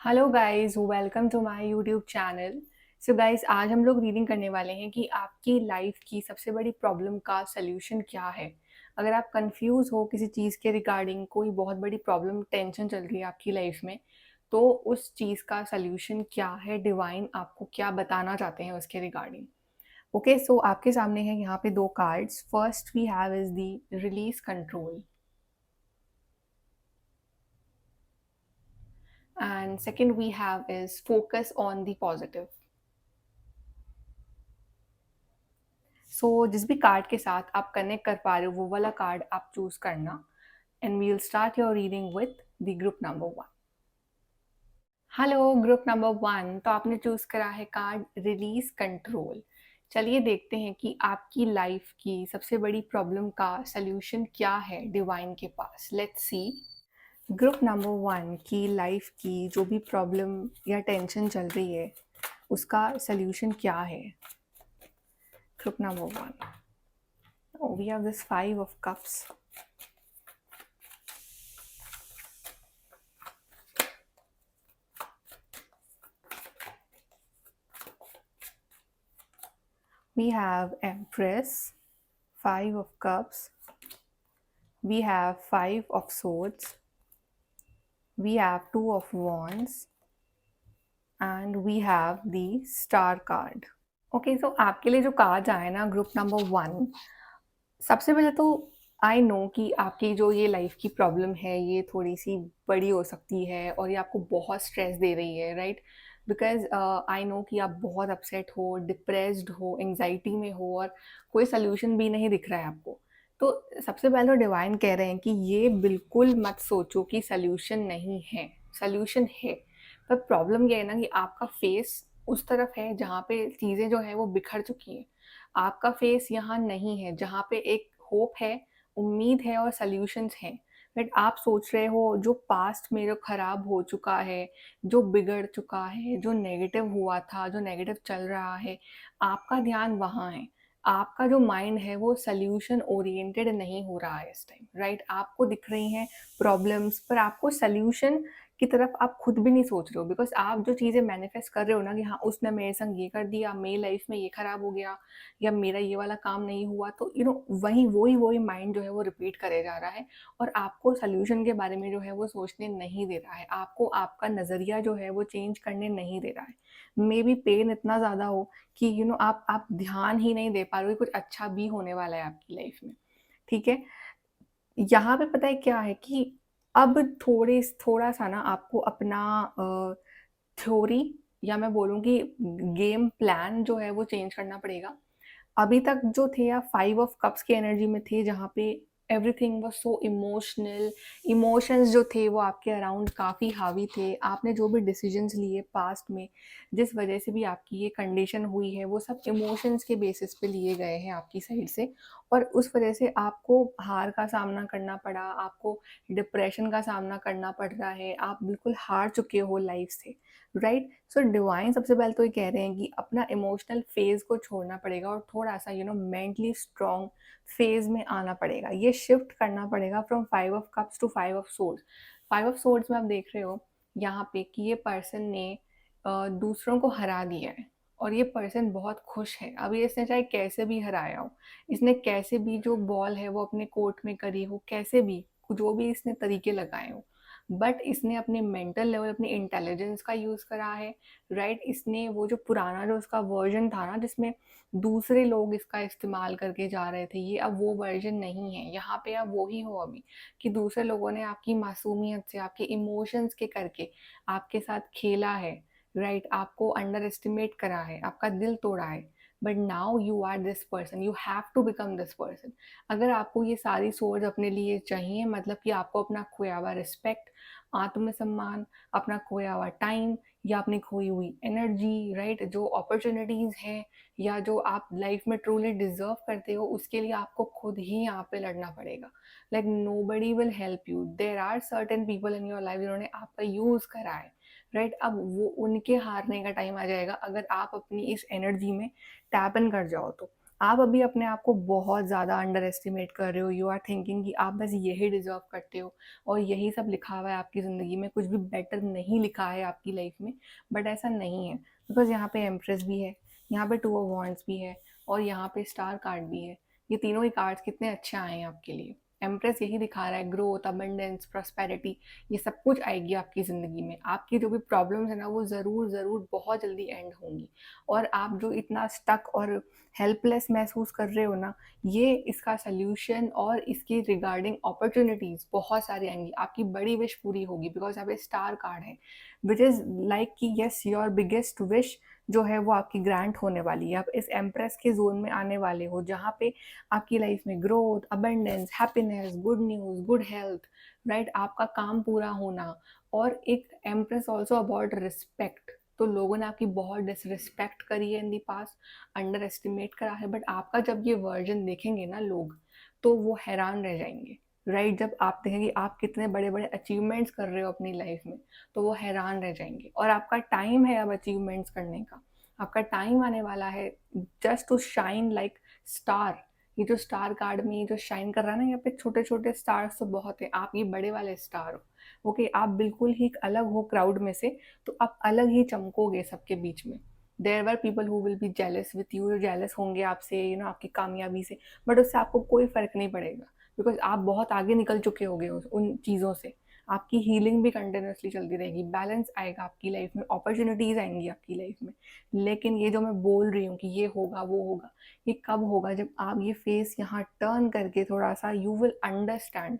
Hello guys, welcome to my YouTube channel. So guys, आज हम लोग रीडिंग करने वाले हैं कि आपकी लाइफ की सबसे बड़ी प्रॉब्लम का सल्यूशन क्या है। अगर आप कंफ्यूज हो किसी चीज़ के रिगार्डिंग, कोई बहुत बड़ी प्रॉब्लम टेंशन चल रही है आपकी लाइफ में, तो उस चीज़ का सल्यूशन क्या है, डिवाइन आपको क्या बताना चाहते हैं उसके रिगार्डिंग। ओके, सो आपके सामने है यहाँ पे दो cards. First we have is the release control and second we have is focus on the positive. जिस भी कार्ड के साथ आप कनेक्ट कर पा रहे हो वो वाला कार्ड आप चूज करना। And we will start your reading with the group number 1। Hello group number 1, तो आपने चूज करा है कार्ड रिलीज कंट्रोल। चलिए देखते हैं कि आपकी लाइफ की सबसे बड़ी प्रॉब्लम का सल्यूशन क्या है डिवाइन के पास। Let's see. ग्रुप नंबर 1 की लाइफ की जो भी प्रॉब्लम या टेंशन चल रही है उसका सल्यूशन क्या है। Group number 1, we have this 5 of cups। We have Empress, 5 of Cups. We have 5 of Swords. We have 2 of Wands. And we have the Star card. Okay, so आपके लिए जो कार्ड आए ना ग्रुप नंबर 1, सबसे पहले तो I know कि आपकी जो ये लाइफ की प्रॉब्लम है ये थोड़ी सी बड़ी हो सकती है और ये आपको बहुत स्ट्रेस दे रही है, राइट। बिकॉज आई नो कि आप बहुत अपसेट हो, डिप्रेस्ड हो, एंजाइटी में हो और कोई सल्यूशन भी नहीं दिख रहा है आपको। तो सबसे पहले तो डिवाइन कह रहे हैं कि ये बिल्कुल मत सोचो कि सल्यूशन नहीं है, सल्यूशन है। पर प्रॉब्लम ये है ना कि आपका फेस उस तरफ है जहाँ पे चीज़ें जो है वो बिखर चुकी हैं। आपका फेस यहाँ नहीं है जहाँ पे एक होप है, उम्मीद है और सॉल्यूशंस हैं। बट आप सोच रहे हो जो पास्ट में जो खराब हो चुका है, जो बिगड़ चुका है, जो नेगेटिव हुआ था, जो नेगेटिव चल रहा है, आपका ध्यान वहाँ है। आपका जो माइंड है वो सॉल्यूशन ओरिएंटेड नहीं हो रहा है इस टाइम, राइट। आपको दिख रही हैं प्रॉब्लम्स पर आपको सॉल्यूशन की तरफ आप खुद भी नहीं सोच रहे हो। बिकॉज आप जो चीज़ें मैनिफेस्ट कर रहे हो ना कि हाँ उसने मेरे संग ये कर दिया, मेरी लाइफ में ये खराब हो गया या मेरा ये वाला काम नहीं हुआ, तो वही वही वही माइंड जो है वो रिपीट करे जा रहा है और आपको सोल्यूशन के बारे में जो है वो सोचने नहीं दे रहा है। आपको आपका नज़रिया जो है वो चेंज करने नहीं दे रहा है। मे बी पेन इतना ज़्यादा हो कि आप ध्यान ही नहीं दे पा रहे हो कि कुछ अच्छा भी होने वाला है आपकी लाइफ में। ठीक है, यहाँ पे पता है क्या है कि अब थोड़ा सा ना आपको अपना थ्योरी या मैं बोलूँगी गेम प्लान जो है वो चेंज करना पड़ेगा। अभी तक जो थे आप 5 of Cups की एनर्जी में थे जहाँ पे everything was so emotional. Emotions जो थे वो आपके अराउंड काफ़ी हावी थे। आपने जो भी डिसीजंस लिए पास्ट में, जिस वजह से भी आपकी ये कंडीशन हुई है, वो सब इमोशंस के बेसिस पे लिए गए हैं आपकी साइड से और उस वजह से आपको हार का सामना करना पड़ा, आपको डिप्रेशन का सामना करना पड़ रहा है, आप बिल्कुल हार चुके हो लाइफ से, राइट। सो डिवाइन सबसे पहले तो ये कह रहे हैं कि अपना इमोशनल फेज को छोड़ना पड़ेगा और थोड़ा सा मेंटली स्ट्रॉन्ग फेज में आना पड़ेगा। ये शिफ्ट करना पड़ेगा from 5 of Cups to 5 of Swords। 5 of Swords में आप देख रहे हो यहाँ पे कि ये पर्सन ने दूसरों को हरा दिया है और ये पर्सन बहुत खुश है। अभी इसने चाहे कैसे भी हराया हो, इसने कैसे भी जो बॉल है वो अपने कोर्ट में करी हो, कैसे भी जो भी इसने तरीके लगाए हो, बट इसने अपने मेंटल लेवल, अपनी इंटेलिजेंस का यूज़ करा है, राइट। इसने वो जो पुराना जो उसका वर्जन था ना जिसमें दूसरे लोग इसका इस्तेमाल करके जा रहे थे, ये अब वो वर्जन नहीं है। यहाँ पे आप वो ही हो अभी कि दूसरे लोगों ने आपकी मासूमियत से, आपके इमोशंस के करके आपके साथ खेला है, राइट। आपको अंडर एस्टिमेट करा है, आपका दिल तोड़ा है। But now you are this person, you have to become this person. अगर आपको ये सारी सोच अपने लिए चाहिए, मतलब कि आपको अपना खोया हुआ रिस्पेक्ट, आत्मसम्मान, अपना खोया हुआ टाइम या अपनी खोई हुई एनर्जी, राइट, जो अपॉर्चुनिटीज़ हैं या जो आप लाइफ में ट्रूली डिजर्व करते हो, उसके लिए आपको खुद ही यहाँ पे लड़ना पड़ेगा। Like nobody will help you. There are certain people in your life जिन्होंने आपका यूज़ करा है, राइट। अब वो उनके हारने का टाइम आ जाएगा अगर आप अपनी इस एनर्जी में टैप इन कर जाओ तो। आप अभी अपने आप को बहुत ज़्यादा अंडर एस्टिमेट कर रहे हो। यू आर थिंकिंग कि आप बस यही डिज़र्व करते हो और यही सब लिखा हुआ है आपकी ज़िंदगी में, कुछ भी बेटर नहीं लिखा है आपकी लाइफ में। बट ऐसा नहीं है, बिकॉज़ यहाँ पे एम्प्रेस भी है, यहाँ पे टू ऑफ वांड्स भी है और यहाँ पे स्टार कार्ड भी है। ये तीनों ही कार्ड्स कितने अच्छे आए हैं आपके लिए। एम्प्रेस यही दिखा रहा है ग्रोथ, अबंडेंस, प्रॉस्पेरिटी, ये सब कुछ आएगी आपकी ज़िंदगी में। आपकी जो भी प्रॉब्लम्स है ना, वो ज़रूर ज़रूर बहुत जल्दी एंड होंगी। और आप जो इतना स्टक और हेल्पलेस महसूस कर रहे हो ना, ये इसका सल्यूशन और इसकी रिगार्डिंग अपॉर्चुनिटीज़ बहुत सारी आएंगी। आपकी बड़ी विश पूरी होगी, बिकॉज यहाँ पे स्टार कार्ड है, विच इज़ लाइक कि यस, योर बिगेस्ट विश जो है वो आपकी ग्रांट होने वाली है। आप इस एम्प्रेस के जोन में आने वाले हो, जहाँ पे आपकी लाइफ में growth, abundance, happiness, good news, good health, right, आपका काम पूरा होना। और एक एम्प्रेस ऑल्सो अबाउट रिस्पेक्ट। तो लोगों ने आपकी बहुत डिसरिस्पेक्ट करी है इन दी पास्ट, अंडर एस्टिमेट करा है, बट आपका जब ये वर्जन देखेंगे ना लोग, तो वो हैरान रह जाएंगे। राइट, जब आप देखेंगे आप कितने बड़े बड़े अचीवमेंट्स कर रहे हो अपनी लाइफ में, तो वो हैरान रह जाएंगे। और आपका टाइम है अब अचीवमेंट्स करने का, आपका टाइम आने वाला है just to shine like star. ये जो स्टार कार्ड में ये जो शाइन कर रहा है ना, यहाँ पे छोटे छोटे स्टार्स तो बहुत है, आप ये बड़े वाले स्टार हो। ओके, आप बिल्कुल ही अलग हो क्राउड में से, तो आप अलग ही चमकोगे सबके बीच में। There were people who will be jealous with you, जो जेलस होंगे आपसे, यू नो, आपकी कामयाबी से, बट उससे आपको कोई फर्क नहीं पड़ेगा, बिकॉज आप बहुत आगे निकल चुके होगे उन चीज़ों से। आपकी हीलिंग भी कंटिन्यूसली चलती रहेगी, बैलेंस आएगा आपकी लाइफ में, अपॉर्चुनिटीज आएंगी आपकी लाइफ में। लेकिन ये जो मैं बोल रही हूँ कि ये होगा वो होगा, ये कब होगा? जब आप ये फेस यहाँ टर्न करके थोड़ा सा, यू विल अंडरस्टैंड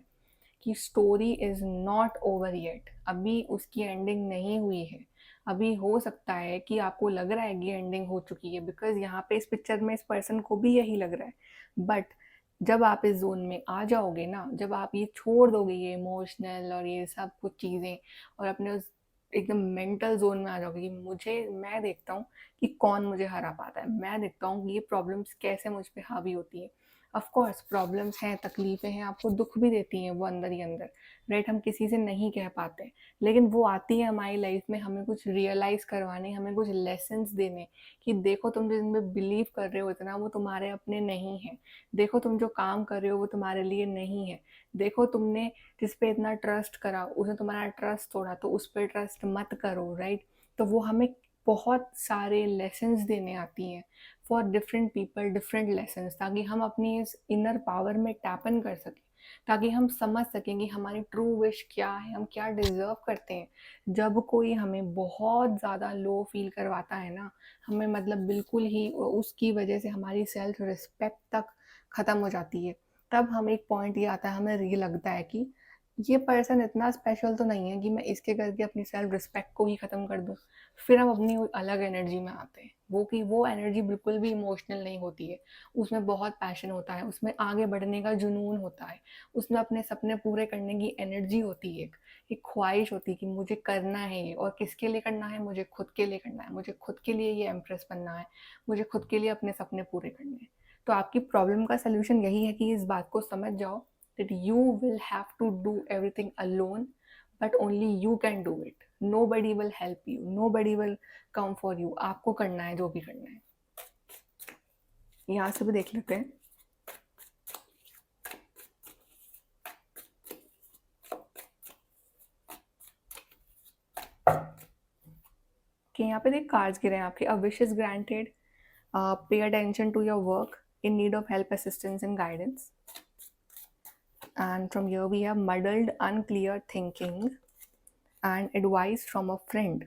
कि story is not over yet, अभी उसकी एंडिंग नहीं हुई है। अभी हो सकता है कि आपको लग रहा है कि एंडिंग हो चुकी है, बिकॉज यहाँ पे इस पिक्चर में इस पर्सन को भी यही लग रहा है। बट जब आप इस जोन में आ जाओगे ना, जब आप ये छोड़ दोगे ये इमोशनल और ये सब कुछ चीज़ें, और अपने उस एकदम मेंटल जोन में आ जाओगे कि मैं देखता हूँ कि कौन मुझे हरा पाता है, मैं देखता हूँ कि ये प्रॉब्लम्स कैसे मुझ पे हावी होती है। ऑफ कोर्स प्रॉब्लम्स हैं, तकलीफें हैं, आपको दुख भी देती हैं वो अंदर ही अंदर, राइट, हम किसी से नहीं कह पाते, लेकिन वो आती है हमारी लाइफ में हमें कुछ रियलाइज करवाने, हमें कुछ लेसन्स देने, कि देखो तुम जिनमें बिलीव कर रहे हो इतना, वो तुम्हारे अपने नहीं है। देखो तुम जो काम कर रहे हो वो तुम्हारे लिए नहीं है। देखो तुमने जिस पे इतना ट्रस्ट करा, उसने तुम्हारा ट्रस्ट तोड़ा, तो उस पर ट्रस्ट मत करो, राइट। तो वो हमें बहुत सारे लेसन्स देने आती हैं, for different people different lessons, ताकि हम अपनी इस इनर पावर में टैपन कर सकें, ताकि हम समझ सकें कि हमारी ट्रू विश क्या है, हम क्या डिज़र्व करते हैं। जब कोई हमें बहुत ज़्यादा लो फील करवाता है ना, हमें मतलब बिल्कुल ही उसकी वजह से हमारी सेल्फ रिस्पेक्ट तक ख़त्म हो जाती है, तब हम एक पॉइंट ये आता है, हमें ये लगता है कि ये पर्सन इतना स्पेशल तो नहीं है कि मैं इसके करके अपनी सेल्फ रिस्पेक्ट को ही ख़त्म कर दूँ। फिर हम अपनी अलग एनर्जी में आते हैं, वो एनर्जी बिल्कुल भी इमोशनल नहीं होती है, उसमें बहुत पैशन होता है, उसमें आगे बढ़ने का जुनून होता है, उसमें अपने सपने पूरे करने की एनर्जी होती है, एक ख्वाहिश होती है कि मुझे करना है ये, और किसके लिए करना है? मुझे खुद के लिए करना है, मुझे खुद के लिए ये एम्प्रेस बनना है, मुझे खुद के लिए अपने सपने पूरे करने हैं। तो आपकी प्रॉब्लम का सलूशन यही है कि इस बात को समझ जाओ that you will have to do everything alone, but only you can do it. Nobody will help you, nobody will come for you, आपको करना है जो भी करना है। यहाँ से भी देख लेते हैं। कि यहाँ पे देख कार्ड्स गिरे हैं आपके, a wish is granted, pay attention to your work, in need of help, assistance and guidance. And from here we have muddled, unclear thinking and advice from a friend.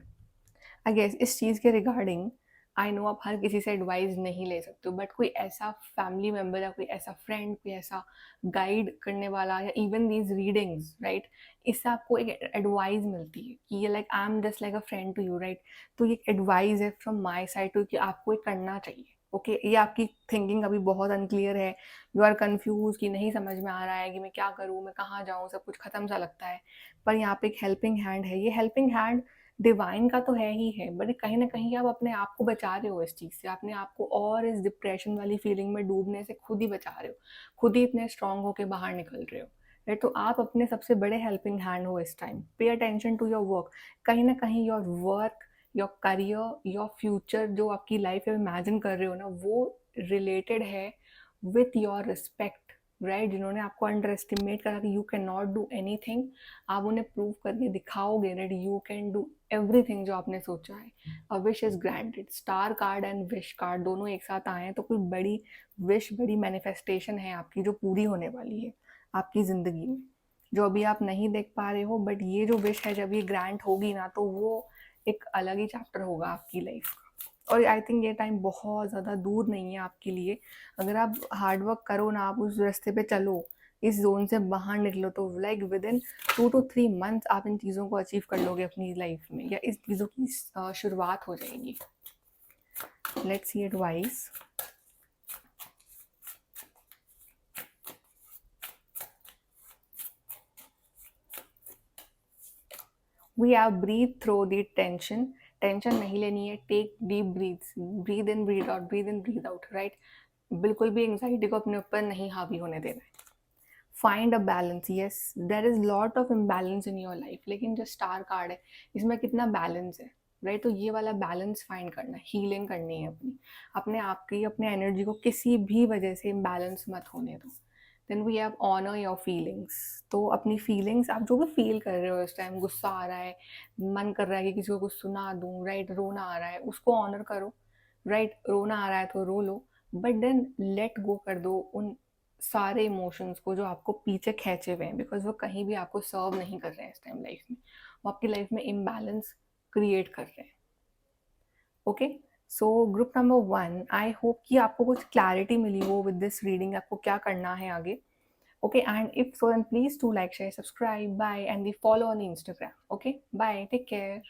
I guess इस चीज़ के regarding, I know आप हर किसी से advice नहीं ले सकते हो, बट कोई ऐसा फैमिली मेम्बर या कोई ऐसा फ्रेंड, कोई ऐसा गाइड करने वाला, या इवन दीज रीडिंग्स, राइट, इससे आपको एक एडवाइस मिलती है कि ये like I am just like a friend to you, right. तो ये एडवाइस है फ्रॉम माई साइड टू, कि आपको ये करना चाहिए। ओके, ये आपकी थिंकिंग अभी बहुत अनक्लियर है, यू आर कन्फ्यूज कि नहीं समझ में आ रहा है कि मैं क्या करूँ, मैं कहाँ जाऊँ, सब कुछ खत्म सा लगता है। पर यहाँ पे एक हेल्पिंग हैंड है, ये हेल्पिंग हैंड डिवाइन का तो है ही है, बट कहीं ना कहीं आप अपने आप को बचा रहे हो इस चीज़ से, अपने आप को और इस डिप्रेशन वाली फीलिंग में डूबने से खुद ही बचा रहे हो, खुद ही इतने स्ट्रांग होके बाहर निकल रहे हो, राइट। तो आप अपने सबसे बड़े हेल्पिंग हैंड हो इस टाइम। पे अटेंशन टू योर वर्क, कहीं ना कहीं your work, your career, your future, जो आपकी लाइफ में इमेजिन कर रहे हो ना, वो रिलेटेड है विथ योर रिस्पेक्ट, राइट? जिन्होंने आपको अंडर एस्टिमेट करा कि you can not do anything, आप उन्हें प्रूव करके दिखाओगे that you can do everything जो आपने सोचा है। A wish is granted. Star card and wish card दोनों एक साथ आए हैं, तो कोई बड़ी विश, बड़ी मैनिफेस्टेशन है आपकी जो पूरी होने वाली है आपकी ज़िंदगी में, जो अभी आप नहीं देख पा रहे हो। बट ये जो विश है जब ये ग्रांट होगी ना, तो वो एक अलग ही चैप्टर होगा आपकी लाइफ का। और आई थिंक ये टाइम बहुत ज़्यादा दूर नहीं है आपके लिए। अगर आप हार्ड वर्क करो ना, आप उस रास्ते पे चलो, इस जोन से बाहर निकलो, तो like with in 2 to 3 months आप इन चीज़ों को अचीव कर लोगे अपनी लाइफ में, या इस चीज़ों की शुरुआत हो जाएगी। Let's see advice. We have breathe through the tension. Tension नहीं लेनी है, take deep breath, breathe in breathe out, breathe in breathe out, right? बिल्कुल भी एंग्जाइटी को अपने ऊपर नहीं हावी होने देना है। Find a balance. Yes, there is lot of imbalance in your life, लेकिन जो स्टार कार्ड है इसमें कितना बैलेंस है, राइट? तो ये वाला बैलेंस फाइंड करना है, हीलिंग करनी है अपनी, अपने आप की, अपने एनर्जी को किसी भी वजह से इम्बैलेंस मत होने दो। Then we have honour your feelings. तो अपनी फीलिंग्स, आप जो भी फील कर रहे हो इस टाइम, गुस्सा आ रहा है, मन कर रहा है कि किसी को कुछ सुना दूं, राइट? रोना आ रहा है, उसको ऑनर करो, राइट? रोना आ रहा है तो रो लो, बट देन लेट गो कर दो उन सारे इमोशंस को जो आपको पीछे खींचे हुए हैं, बिकॉज वो कहीं भी आपको सर्व नहीं कर रहे हैं इस टाइम लाइफ में, वो आपकी लाइफ में इम्बैलेंस क्रिएट कर रहे हैं। ओके, सो ग्रुप नंबर 1, आई होप कि आपको कुछ क्लैरिटी मिली हो विद दिस रीडिंग, आपको क्या करना है आगे। Okay, and if so then please to like, share, subscribe, bye, and we follow on Instagram. Okay, bye, take care.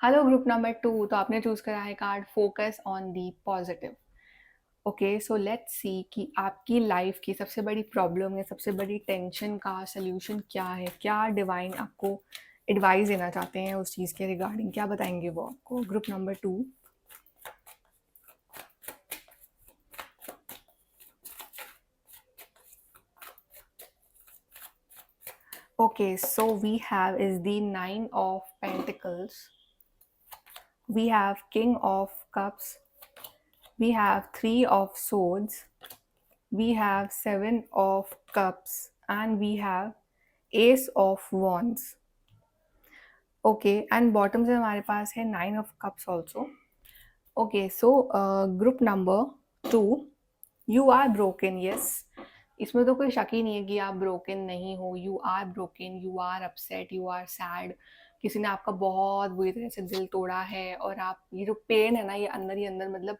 Hello group number 2, तो आपने चूज करा है card focus on the positive. Okay, so let's see कि आपकी life की सबसे बड़ी problem या सबसे बड़ी टेंशन का सल्यूशन क्या है, क्या डिवाइन आपको एडवाइस देना चाहते हैं उस चीज़ के रिगार्डिंग, क्या बताएंगे वो आपको। Group number 2। Okay, so we have is the 9 of Pentacles. We have King of Cups. We have 3 of Swords. We have 7 of Cups, and we have Ace of Wands. Okay, and bottom से हमारे पास है 9 of Cups also. Okay, so group number 2, you are broken. Yes, इसमें तो कोई शक ही नहीं है कि आप ब्रोकन नहीं हो। You are broken, you are upset, you are sad. किसी ने आपका बहुत बुरी तरह से दिल तोड़ा है, और आप, ये जो पेन है ना, ये अंदर ही अंदर मतलब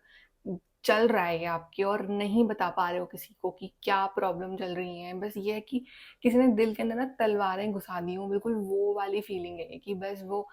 चल रहा है ये आपकी, और नहीं बता पा रहे हो किसी को कि क्या प्रॉब्लम चल रही है। बस ये है कि किसी ने दिल के अंदर ना तलवारें घुसा दी हो, बिल्कुल वो वाली फीलिंग है कि बस वो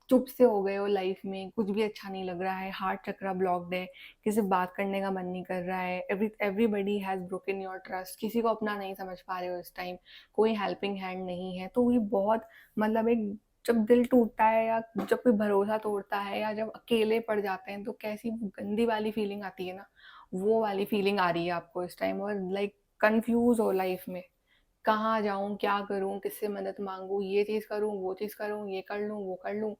चुप से हो गए हो लाइफ में, कुछ भी अच्छा नहीं लग रहा है, हार्ट चक्रा ब्लॉक्ड है, किसी से बात करने का मन नहीं कर रहा है, everybody has broken your trust, किसी को अपना नहीं समझ पा रहे हो इस टाइम, कोई हेल्पिंग हैंड नहीं है। तो ये बहुत मतलब एक, जब दिल टूटता है या जब कोई भरोसा तोड़ता है या जब अकेले पड़ जाते हैं, तो कैसी गंदी वाली फीलिंग आती है ना, वो वाली फीलिंग आ रही है आपको इस टाइम। और लाइक कंफ्यूज हो लाइफ में, कहाँ जाऊँ, क्या करूँ, किससे मदद मांगूँ, ये चीज़ करूँ, वो चीज़ करूँ, ये कर लूँ, वो कर लूँ,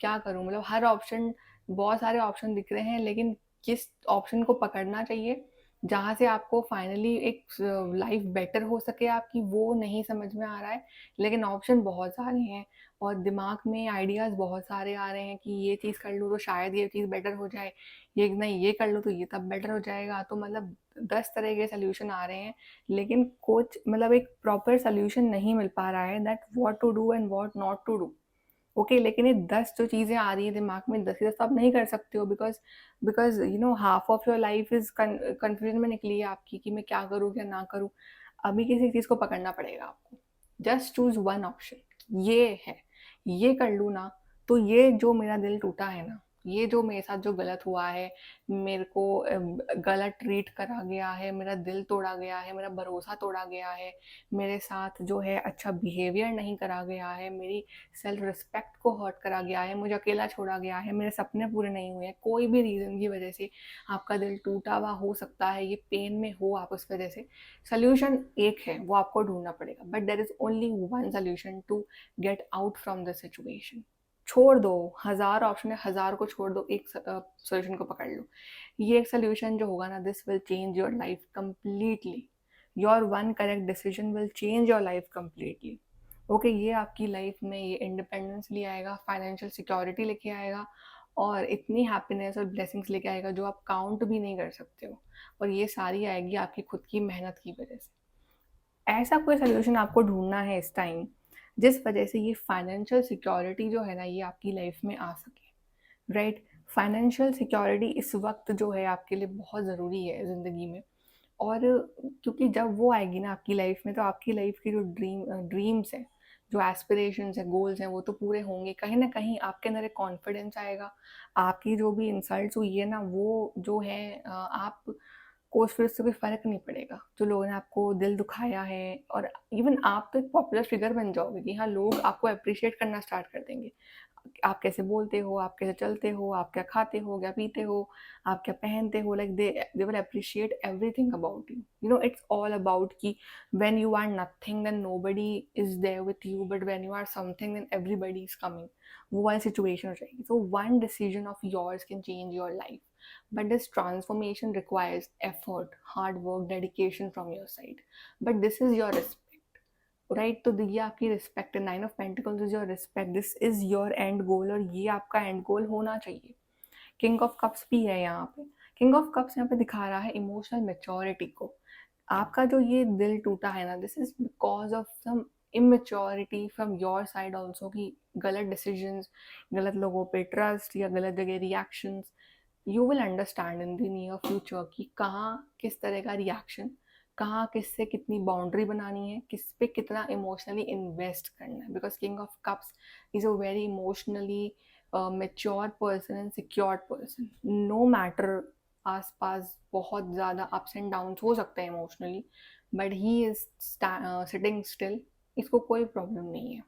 क्या करूँ? मतलब हर ऑप्शन, बहुत सारे ऑप्शन दिख रहे हैं, लेकिन किस ऑप्शन को पकड़ना चाहिए जहाँ से आपको फाइनली एक लाइफ बेटर हो सके आपकी, वो नहीं समझ में आ रहा है। लेकिन ऑप्शन बहुत सारे हैं, और दिमाग में आइडियाज़ बहुत सारे आ रहे हैं कि ये चीज़ कर लूँ तो शायद ये चीज़ बेटर हो जाए, ये नहीं, ये कर लूँ तो ये तब बेटर हो जाएगा। तो मतलब 10 तरह के सोल्यूशन आ रहे हैं, लेकिन कुछ मतलब एक प्रॉपर सोल्यूशन नहीं मिल पा रहा है that what to do and what not to do. Okay, लेकिन ये 10 जो चीज़ें आ रही है दिमाग में, 10 ही 10 तो आप नहीं कर सकते हो, because because you know half of your life is confusion में निकली है आपकी कि मैं क्या करूँ क्या ना करूँ। अभी किसी चीज़ को पकड़ना पड़ेगा आपको। जस्ट चूज वन ऑप्शन, ये है, ये कर लूँ ना, तो ये जो मेरा दिल टूटा है ना, ये जो मेरे साथ जो गलत हुआ है, मेरे को गलत ट्रीट करा गया है, मेरा दिल तोड़ा गया है, मेरा भरोसा तोड़ा गया है, मेरे साथ जो है अच्छा बिहेवियर नहीं करा गया है, मेरी सेल्फ रिस्पेक्ट को हर्ट करा गया है, मुझे अकेला छोड़ा गया है, मेरे सपने पूरे नहीं हुए हैं, कोई भी रीज़न की वजह से आपका दिल टूटा हुआ हो सकता है, ये पेन में हो आप उस वजह से। सोल्यूशन एक है, वो आपको ढूंढना पड़ेगा, but there is only one solution to get out from the situation. छोड़ दो, 1000 ऑप्शन है, 1000 को छोड़ दो, एक सोल्यूशन को पकड़ लो। ये एक सोल्यूशन जो होगा ना, this will change your life completely. Your one correct decision will change your life completely. Okay, ये आपकी लाइफ में ये इंडिपेंडेंस ले आएगा, फाइनेंशियल सिक्योरिटी लेके आएगा, और इतनी हैप्पीनेस और ब्लेसिंग्स लेके आएगा जो आप काउंट भी नहीं कर सकते हो। और ये सारी आएगी आपकी खुद की मेहनत की वजह से। ऐसा कोई सोल्यूशन आपको ढूंढना है इस टाइम, जिस वजह से ये फाइनेंशियल सिक्योरिटी जो है ना, ये आपकी लाइफ में आ सके। राइट, फाइनेंशियल सिक्योरिटी इस वक्त जो है आपके लिए बहुत ज़रूरी है ज़िंदगी में। और क्योंकि जब वो आएगी ना आपकी लाइफ में, तो आपकी लाइफ की जो ड्रीम्स हैं, जो एस्पिरेशंस हैं, गोल्स हैं, वो तो पूरे होंगे। कहीं ना कहीं आपके अंदर एक कॉन्फिडेंस आएगा। आपकी जो भी इंसल्ट्स हुई है ना, वो जो है आप को फिर उससे कोई फ़र्क नहीं पड़ेगा। जो लोगों ने आपको दिल दुखाया है, और इवन आप तो एक पॉपुलर फिगर बन जाओगे कि हाँ, लोग आपको अप्रिशिएट करना स्टार्ट कर देंगे। आप कैसे बोलते हो, आप कैसे चलते हो, आप क्या खाते हो, क्या पीते हो, आप क्या पहनते हो, like they will appreciate everything about you. You know, it's all about कि when you are nothing then nobody is there with you, but when you are something then everybody is coming. वो वाली situation हो जाएगी। So one decision of yours can change your life, but this transformation requires effort, hard work, dedication from your side. But this is your respect, right? तो ये आपकी respect है। 9 of pentacles is your respect, this is your end goal, और ये आपका and गोल होना चाहिए। King of cups भी है यहाँ पे। किंग ऑफ कप्स यहाँ पे दिखा रहा है इमोशनल मेच्योरिटी को। आपका जो ये दिल टूटा है ना, this is because of some immaturity from your side also, कि गलत डिसीजंस, गलत लोगों पे ट्रस्ट, या गलत जगह reactions. You will understand in the near future कि कहाँ किस तरह का रिएक्शन, कहाँ किससे कितनी बाउंड्री बनानी है, किस पे कितना इमोशनली इन्वेस्ट करना है। Because king of cups is a very emotionally mature person and secured person. No matter आसपास बहुत ज़्यादा अप्स एंड डाउन्स हो सकते हैं emotionally, but he is sitting still. इसको कोई प्रॉब्लम नहीं है।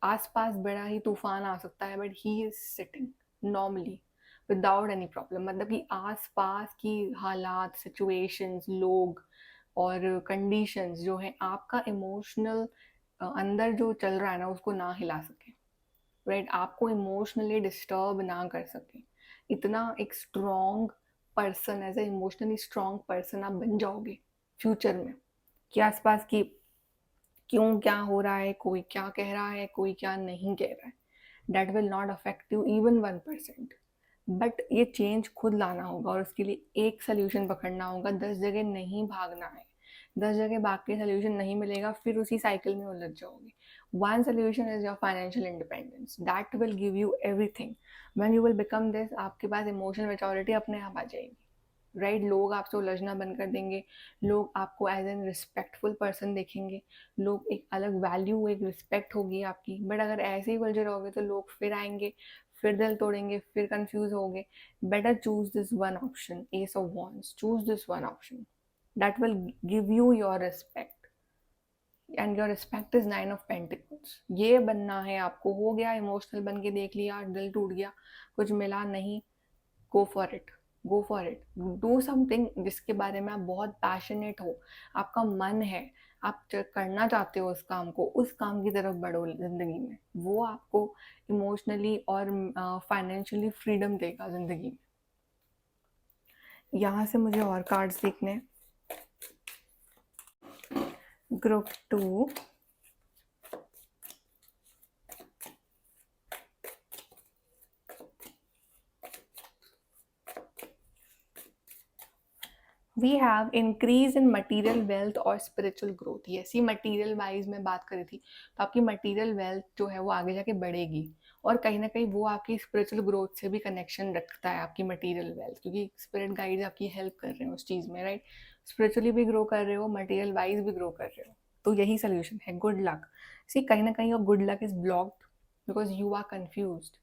आसपास बड़ा ही तूफान आ सकता है, but he is sitting normally without any problem. मतलब कि आसपास की हालात, सिचुएशंस, लोग और कंडीशंस जो है, आपका इमोशनल अंदर जो चल रहा है ना, उसको ना हिला सके। राइट, आपको इमोशनली डिस्टर्ब ना कर सके। इतना एक strong person, as a emotionally strong person आप बन जाओगे फ्यूचर में, कि आसपास की क्यों क्या हो रहा है, कोई क्या कह रहा है, कोई क्या नहीं कह रहा है, that will not affect you even 1%। But ये चेंज खुद लाना होगा, और उसके लिए एक सोल्यूशन पकड़ना होगा। 10 जगह नहीं भागना है। 10 जगह भाग के सोल्यूशन नहीं मिलेगा, फिर उसी साइकिल में उलझ जाओगे। One solution is your financial independence, that will give you everything. When you will become this, आपके पास इमोशनल मेच्योरिटी अपने आप आ जाएगी। राइट, लोग आपसे उलझना बंद कर देंगे। लोग आपको एज एन रिस्पेक्टफुल पर्सन देखेंगे। लोग एक अलग वैल्यू, एक रिस्पेक्ट होगी आपकी। बट अगर ऐसे ही उलझे रहोगे, तो लोग फिर आएंगे, फिर दिल तोड़ेंगे, फिर कंफ्यूज होगे। Better choose this one option, S of wands, choose this one option that will give you your respect, and your respect is 9 of pentacles. ये बनना है आपको। हो गया इमोशनल बन के देख लिया, दिल टूट गया, कुछ मिला नहीं, go for it. Go for it, do something जिसके बारे में आप बहुत पैशनेट हो, आपका मन है, आप करना चाहते हो उस काम को, उस काम की तरफ बढ़ो जिंदगी में। वो आपको इमोशनली और फाइनेंशियली फ्रीडम देगा जिंदगी में। यहाँ से मुझे और कार्ड्स देखने हैं। Group 2, we have increase in material wealth और स्पिरिचुअल ग्रोथ। ये ऐसी मटीरियल वाइज में बात करी थी, तो आपकी मटीरियल वेल्थ जो है वो आगे जाके बढ़ेगी, और कहीं ना कहीं वो आपकी स्पिरिचुअल ग्रोथ से भी कनेक्शन रखता है, आपकी मटीरियल वेल्थ, क्योंकि स्पिरिट गाइड्स आपकी हेल्प कर रहे हो उस चीज़ में। राइट, स्पिरिचुअली भी ग्रो कर रहे हो, मटीरियल वाइज भी ग्रो कर रहे हो, तो यही सोल्यूशन है। Good luck. सी, कहीं ना कहीं your good luck is blocked because you are confused.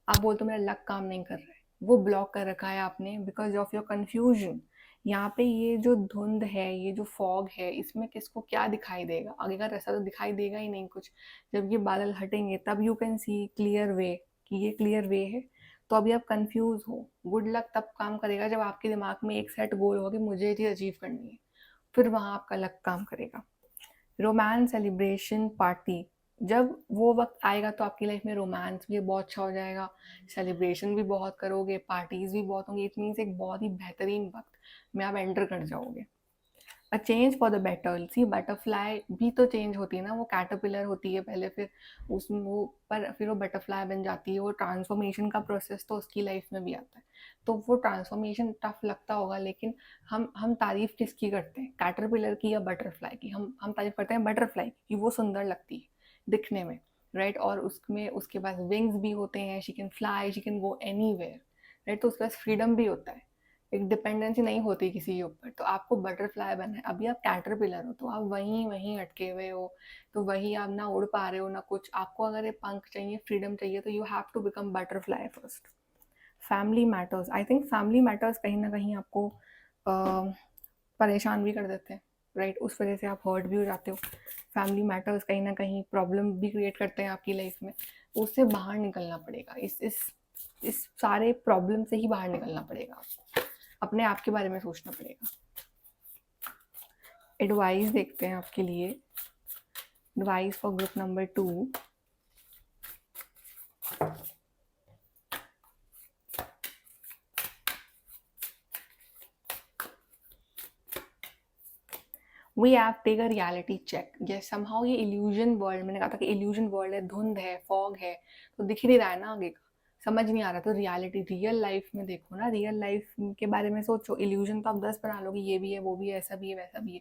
आप बोलते हो मेरा लक काम नहीं कर रहा है, वो ब्लॉक कर रखा है आपने बिकॉज ऑफ योर कन्फ्यूजन। यहाँ पे ये जो धुंध है, ये जो फॉग है, इसमें किसको क्या दिखाई देगा? आगे का रास्ता तो दिखाई देगा ही नहीं कुछ। जब ये बादल हटेंगे तब you can see clear way, कि ये क्लियर वे है। तो अभी आप कंफ्यूज हो। गुड लक तब काम करेगा जब आपके दिमाग में एक सेट गोल होगा कि मुझे ये चीज़ अचीव करनी है, फिर वहाँ आपका लक काम करेगा। रोमांस, सेलिब्रेशन, पार्टी, जब वो वक्त आएगा तो आपकी लाइफ में रोमांस भी बहुत अच्छा हो जाएगा, सेलिब्रेशन भी बहुत करोगे, पार्टीज भी बहुत होंगी। इट मीन्स एक बहुत ही बेहतरीन वक्त में आप एंटर कर जाओगे। A change for the better. See butterfly भी तो चेंज होती है ना, वो कैटरपिलर होती है पहले, फिर उसमें वो पर फिर वो बटरफ्लाई बन जाती है। वो ट्रांसफॉर्मेशन का प्रोसेस तो उसकी लाइफ में भी आता है। तो वो ट्रांसफॉर्मेशन टफ लगता होगा, लेकिन हम तारीफ किसकी करते हैं, कैटरपिलर की या बटरफ्लाई की? हम तारीफ करते हैं बटरफ्लाई की, वो सुंदर लगती है दिखने में, राइट। और उसमें उसके पास विंग्स भी होते हैं, she can fly, she can go anywhere, right. तो उसके पास फ्रीडम भी होता है, एक डिपेंडेंसी नहीं होती किसी के ऊपर। तो आपको बटरफ्लाई बनना है, अभी आप कैटरपिलर हो तो आप वहीं वहीं अटके हुए हो। तो वही आप ना उड़ पा रहे हो ना कुछ। आपको अगर ये पंख चाहिए, फ्रीडम चाहिए, तो you have to become butterfly first. Family matters. I think family matters कहीं ना कहीं आपको परेशान भी कर देते हैं, राइट। उस वजह से आप हर्ट भी हो जाते हो। फैमिली मैटर्स कहीं ना कहीं प्रॉब्लम भी क्रिएट करते हैं आपकी लाइफ में। उससे बाहर निकलना पड़ेगा, इस सारे प्रॉब्लम से ही बाहर निकलना पड़ेगा आपको। अपने आप के बारे में सोचना पड़ेगा। एडवाइस देखते हैं आपके लिए। Advice for group number 2। We have take a reality check. Yes, somehow ये इल्यूजन वर्ल्ड, मैंने कहा था कि इल्यूजन वर्ल्ड है, धुंध है, फॉग है, तो दिख नहीं रहा है ना आगे का, समझ नहीं आ रहा। तो रियलिटी, रियल लाइफ में देखो ना, रियल लाइफ के बारे में सोचो। इल्यूजन तो आप 10 बना लोगे, ये भी है, वो भी है, ऐसा भी है, वैसा भी है।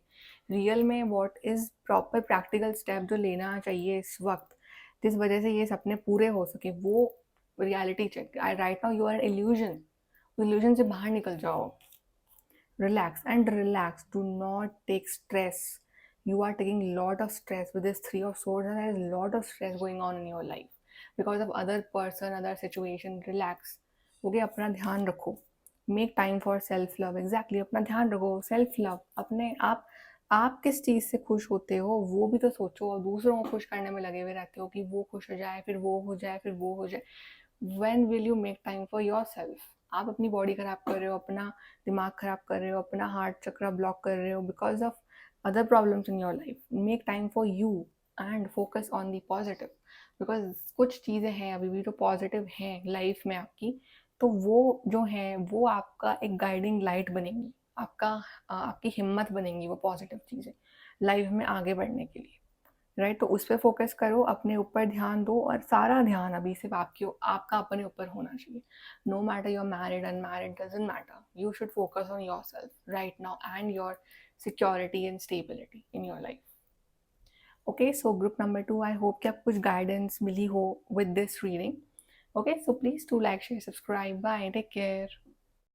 रियल में what is proper practical step जो लेना चाहिए इस वक्त, जिस वजह से ये सपने पूरे हो सके, वो reality check. I right now you are illusion. Illusion से बाहर निकल जाओ। Relax and relax. Do not take stress. You are taking a lot of stress with this Three of Swords, and there is a lot of stress going on in your life because of other person, other situation. Relax. Okay, अपना ध्यान रखो. Make time for self love. Exactly, अपना ध्यान रखो. Self love. अपने आप किस चीज़ से खुश होते हो वो भी तो सोचो। और दूसरों को खुश करने में लगे हुए रहते हो कि वो खुश हो जाए, फिर वो हो जाए, फिर वो हो जाए। When will you make time for your self? आप अपनी बॉडी खराब कर रहे हो, अपना दिमाग खराब कर रहे हो, अपना हार्ट चक्र ब्लॉक कर रहे हो because of other problems in your life. Make time for you and focus on the positive. Because कुछ चीज़ें हैं अभी भी जो पॉजिटिव हैं लाइफ में आपकी, तो वो जो है वो आपका एक गाइडिंग लाइट बनेंगी, आपकी हिम्मत बनेंगी वो पॉजिटिव चीज़ें लाइफ में आगे बढ़ने के लिए, राइट। तो उस पर फोकस करो, अपने ऊपर ध्यान दो, और सारा ध्यान अभी सिर्फ आपका अपने ऊपर होना चाहिए। No matter you are married unmarried, doesn't matter, you should focus on yourself right now and your security and stability in your life. Okay, so group number 2, I hope कि आपको कुछ गाइडेंस मिली हो with this reading. Okay, so please to like share subscribe, bye, take care.